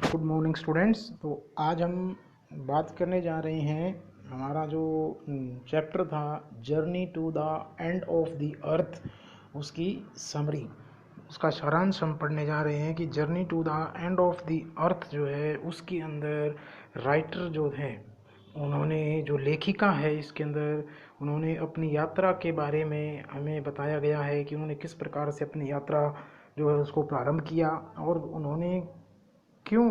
Good morning students. तो आज हम बात करने जा रहे हैं, हमारा जो चैप्टर था journey to the end of the earth, उसकी समरी, उसका सारांश हम पढ़ने जा रहे हैं कि journey to the end of the earth जो है उसके अंदर राइटर जो है, उन्होंने जो लेखिका है इसके अंदर, उन्होंने अपनी यात्रा के बारे में हमें बताया गया है कि उन्होंने किस प्रकार से अपनी यात्रा जो है उसको प्रारंभ किया और उन्होंने क्यों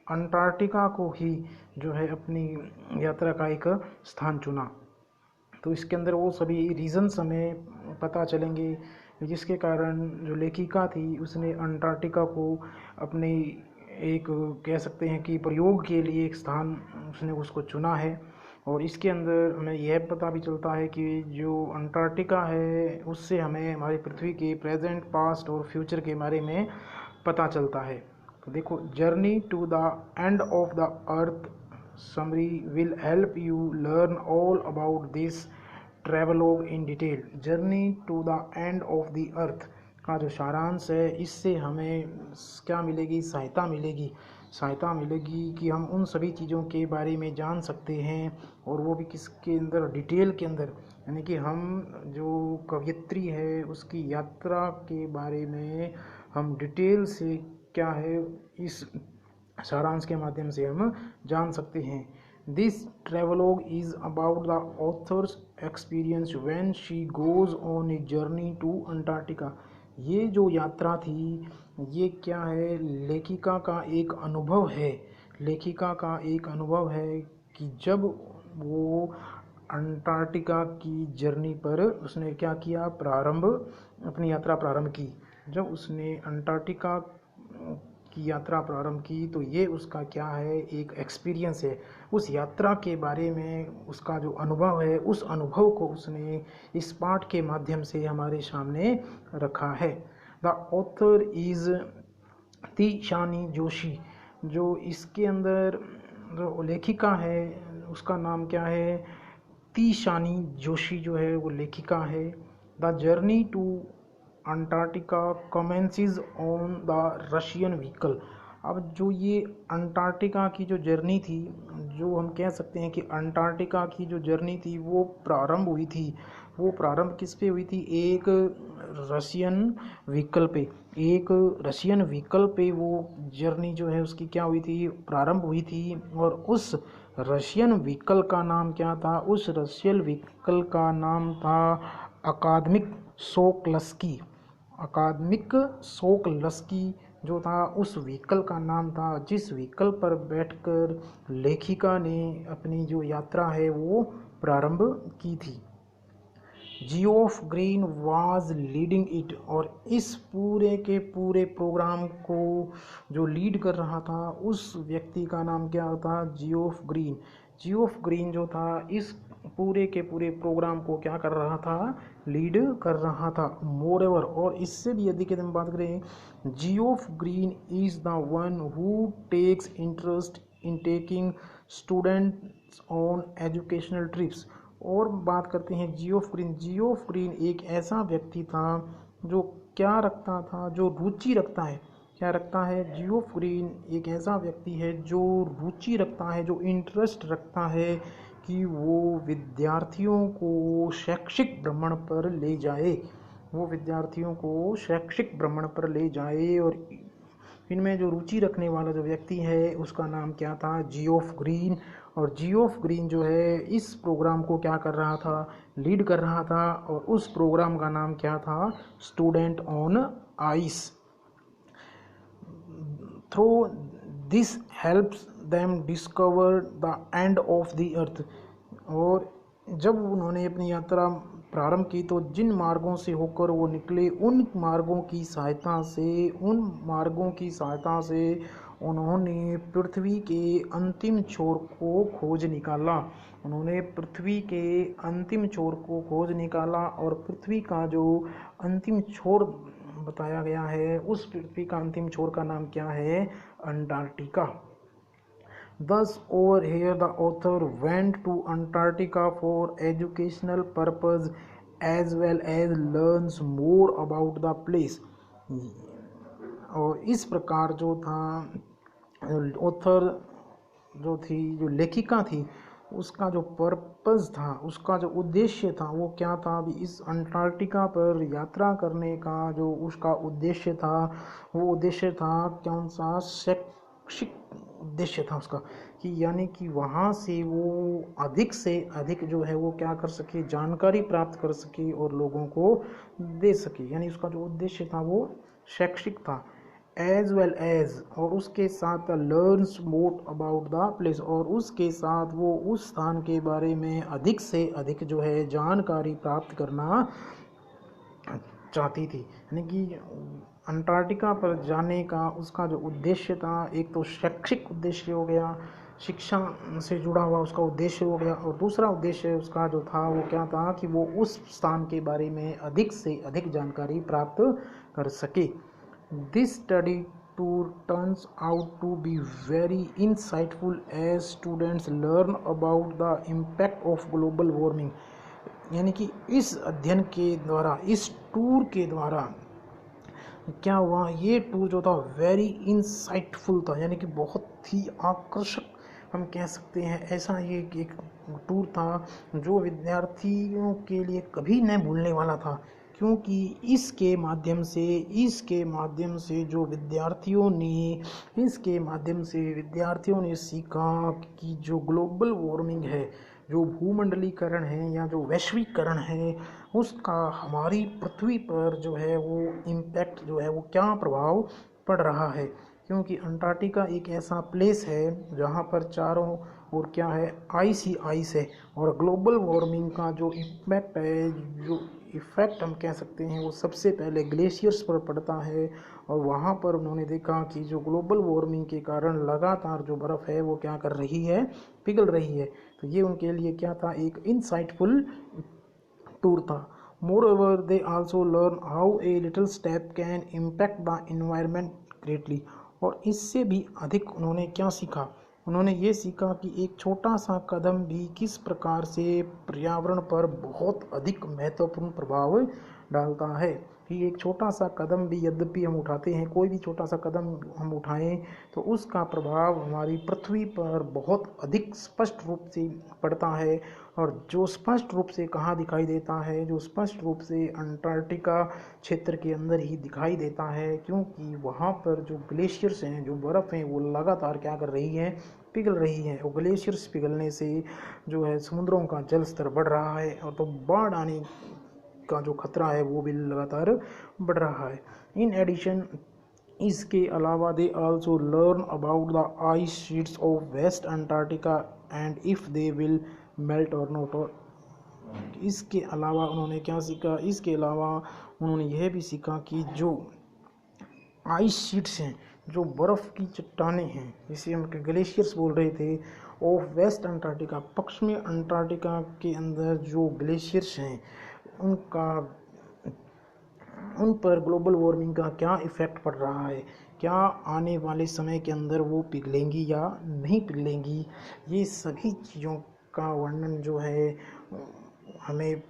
अंटार्कटिका को ही जो है अपनी यात्रा का एक स्थान चुना। तो इसके अंदर वो सभी रीजंस हमें पता चलेंगे जिसके कारण जो लेखिका थी उसने अंटार्कटिका को अपने एक कह सकते हैं कि प्रयोग के लिए एक स्थान उसने उसको चुना है। और इसके अंदर हमें यह पता भी चलता है कि जो अंटार्कटिका है उससे हमें हमारी पृथ्वी के प्रेजेंट, पास्ट और फ्यूचर के बारे में पता चलता है। तो देखो, journey to the end of the earth summary will help you learn all about this travelogue in detail. Journey to the end of the earth का जो सारांश है, इससे हमें क्या मिलेगी? सहायता मिलेगी कि हम उन सभी चीज़ों के बारे में जान सकते हैं, और वो भी किसके अंदर? डिटेल के अंदर। यानी कि हम जो कवयित्री है उसकी यात्रा के बारे में हम डिटेल से क्या है इस सारांश के माध्यम से हम जान सकते हैं। This travelogue is about the author's experience when she goes on a journey to Antarctica. ये जो यात्रा थी, ये क्या है? लेखिका का एक अनुभव है। लेखिका का एक अनुभव है कि जब वो अंटार्कटिका की जर्नी पर उसने क्या किया? अपनी यात्रा प्रारंभ की। जब उसने अंटार्कटिका की यात्रा प्रारंभ की तो ये उसका क्या है? एक एक्सपीरियंस है। उस यात्रा के बारे में उसका जो अनुभव है, उस अनुभव को उसने इस पाठ के माध्यम से हमारे सामने रखा है। The author is Tishani Joshi. जो इसके अंदर जो लेखिका है उसका नाम क्या है? तीशानी जोशी जो है वो लेखिका है। The journey to Antarctica commences on the Russian vehicle. अब जो ये अंटार्कटिका की जो जर्नी थी, जो हम कह सकते हैं कि अंटार्कटिका की जो जर्नी थी वो प्रारंभ हुई थी। वो प्रारंभ किस पे हुई थी? एक रशियन व्हीकल पे वो जर्नी जो है उसकी क्या हुई थी? प्रारंभ हुई थी। और उस रशियन व्हीकल का नाम क्या था? उस रशियन व्हीकल का नाम था अकादमिक सोकलस्की जो था, उस व्हीकल का नाम था जिस व्हीकल पर बैठकर लेखिका ने अपनी जो यात्रा है वो प्रारंभ की थी। Geoff green was leading it. और इस पूरे के पूरे प्रोग्राम को जो लीड कर रहा था उस व्यक्ति का नाम क्या था? जियोफ ग्रीन जो था इस पूरे के पूरे प्रोग्राम को क्या कर रहा था? लीड कर रहा था। मोरेवर, और इससे भी यदि हम बात करें, Geoff Green is the one who takes interest in taking students on educational trips. और बात करते हैं जियोफ ग्रीन एक ऐसा व्यक्ति था जो क्या रखता था? जो रुचि रखता है। क्या रखता है? जियोफ ग्रीन एक ऐसा व्यक्ति है जो रुचि रखता है, जो इंटरेस्ट रखता है कि वो विद्यार्थियों को शैक्षिक भ्रमण पर ले जाए। और इनमें जो रुचि रखने वाला जो व्यक्ति है उसका नाम क्या था? Geoff green. और जियोफ ग्रीन जो है इस प्रोग्राम को क्या कर रहा था? लीड कर रहा था। और उस प्रोग्राम का नाम क्या था? Student on ice. Through this helps them discover the end of the अर्थ। और जब उन्होंने अपनी यात्रा प्रारंभ की तो जिन मार्गों से होकर वो निकले, उन मार्गों की सहायता से उन्होंने पृथ्वी के अंतिम छोर को खोज निकाला। और पृथ्वी का जो अंतिम छोर बताया गया है, उस पृथ्वी का अंतिम छोर का नाम क्या है? Antarctica. Thus, over here, the author went to Antarctica for educational purpose as well as learns more about the place. और इस प्रकार जो था ऑथर जो थी, जो लेखिका थी, उसका जो पर्पस था, उसका जो उद्देश्य था वो क्या था? अभी इस अंटार्कटिका पर यात्रा करने का जो उसका उद्देश्य था, वो उद्देश्य था कौन सा? शैक्षिक उद्देश्य था उसका, कि यानी कि वहाँ से वो अधिक से अधिक जो है वो क्या कर सके? जानकारी प्राप्त कर सके और लोगों को दे सके। यानी उसका जो उद्देश्य था वो शैक्षिक था। एज वेल एज, और उसके साथ learns more about the place, और उसके साथ वो उस स्थान के बारे में अधिक से अधिक जो है जानकारी प्राप्त करना चाहती थी। यानी कि अंटार्कटिका पर जाने का उसका जो उद्देश्य था, एक तो शैक्षिक उद्देश्य हो गया, शिक्षा से जुड़ा हुआ उसका उद्देश्य हो गया, और दूसरा उद्देश्य उसका जो था वो क्या था? कि वो उस स्थान के बारे में अधिक से अधिक जानकारी प्राप्त कर सके। This study tour turns out to be very insightful as students learn about the impact of global warming। यानी कि इस अध्ययन के द्वारा, इस टूर के द्वारा क्या हुआ? ये टूर जो था वेरी इंसाइटफुल था, यानी कि बहुत ही आकर्षक हम कह सकते हैं। ऐसा ये एक टूर था जो विद्यार्थियों के लिए कभी न भूलने वाला था, क्योंकि इसके माध्यम से जो विद्यार्थियों ने सीखा कि जो ग्लोबल वार्मिंग है, जो भूमंडलीकरण है या जो वैश्वीकरण है, उसका हमारी पृथ्वी पर जो है वो इम्पैक्ट जो है वो क्या प्रभाव पड़ रहा है। क्योंकि अंटार्कटिका एक ऐसा प्लेस है जहाँ पर चारों ओर क्या है? आइस ही आइस है, और ग्लोबल वार्मिंग का जो इम्पैक्ट है, जो इफ़ेक्ट हम कह सकते हैं, वो सबसे पहले ग्लेशियर्स पर पड़ता है। और वहाँ पर उन्होंने देखा कि जो ग्लोबल वार्मिंग के कारण लगातार जो बर्फ़ है वो क्या कर रही है? पिघल रही है। तो ये उनके लिए क्या था? एक इंसाइटफुल टूर था। Moreover they also learn how a little step can impact the environment greatly. और इससे भी अधिक उन्होंने क्या सीखा? उन्होंने ये सीखा कि एक छोटा सा कदम भी किस प्रकार से पर्यावरण पर बहुत अधिक महत्वपूर्ण प्रभाव डालता है। कि एक छोटा सा कदम भी यद्यपि हम उठाते हैं, कोई भी छोटा सा कदम हम उठाएं तो उसका प्रभाव हमारी पृथ्वी पर बहुत अधिक स्पष्ट रूप से पड़ता है। और जो स्पष्ट रूप से कहाँ दिखाई देता है? जो स्पष्ट रूप से अंटार्कटिका क्षेत्र के अंदर ही दिखाई देता है, क्योंकि वहाँ पर जो ग्लेशियर्स हैं, जो बर्फ़ हैं, वो लगातार क्या कर रही है? पिघल रही है। और ग्लेशियर्स पिघलने से जो है समुद्रों का जल स्तर बढ़ रहा है, और तो बाढ़ आने का जो खतरा है वो भी लगातार बढ़ रहा है। इन एडिशन, इसके अलावा they also learn about the ice sheets of West Antarctica and if they will melt or not. और इसके अलावा उन्होंने क्या सीखा? इसके अलावा उन्होंने यह भी सीखा कि जो आइस शीट्स हैं, जो बर्फ़ की चट्टानें हैं, जिसे हम ग्लेशियर्स बोल रहे थे, ऑफ वेस्ट अंटार्कटिका, पश्चिमी अंटार्कटिका के अंदर जो ग्लेशियर्स हैं, उन पर ग्लोबल वार्मिंग का क्या इफ़ेक्ट पड़ रहा है, क्या आने वाले समय के अंदर वो पिघलेंगी या नहीं पिघलेंगी। ये सभी चीज़ों का वर्णन जो है हमें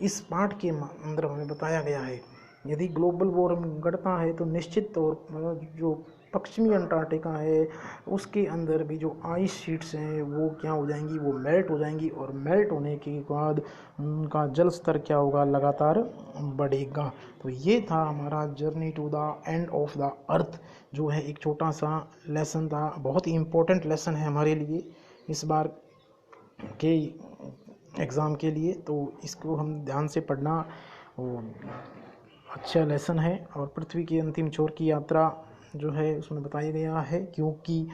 इस पाठ के अंदर हमें बताया गया है। यदि ग्लोबल वार्मिंग बढ़ता है तो निश्चित तौर पर जो पश्चिमी अंटार्कटिका है उसके अंदर भी जो आइस शीट्स हैं वो क्या हो जाएंगी? वो मेल्ट हो जाएंगी, और मेल्ट होने के बाद उनका जल स्तर क्या होगा? लगातार बढ़ेगा। तो ये था हमारा journey to the end of the earth, जो है एक छोटा सा लेसन था। बहुत ही इम्पोर्टेंट लेसन है हमारे लिए इस बार के एग्ज़ाम के लिए, तो इसको हम ध्यान से पढ़ना। अच्छा लेसन है। और पृथ्वी की अंतिम छोर की यात्रा जो है उसमें बताया गया है, क्योंकि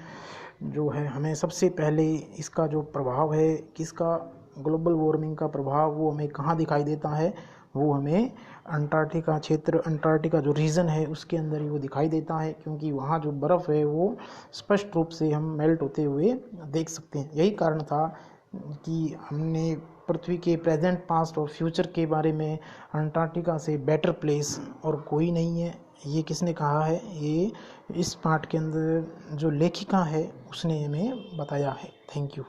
जो है हमें सबसे पहले इसका जो प्रभाव है, किसका? ग्लोबल वार्मिंग का प्रभाव वो हमें कहाँ दिखाई देता है? वो हमें अंटार्कटिका क्षेत्र, अंटार्कटिका जो रीजन है उसके अंदर ही वो दिखाई देता है, क्योंकि वहाँ जो बर्फ़ है वो स्पष्ट रूप से हम मेल्ट होते हुए देख सकते हैं। यही कारण था कि हमने पृथ्वी के प्रेजेंट, पास्ट और फ्यूचर के बारे में अंटार्कटिका से बेटर प्लेस और कोई नहीं है। ये किसने कहा है? ये इस पाठ के अंदर जो लेखिका है उसने हमें बताया है। Thank you.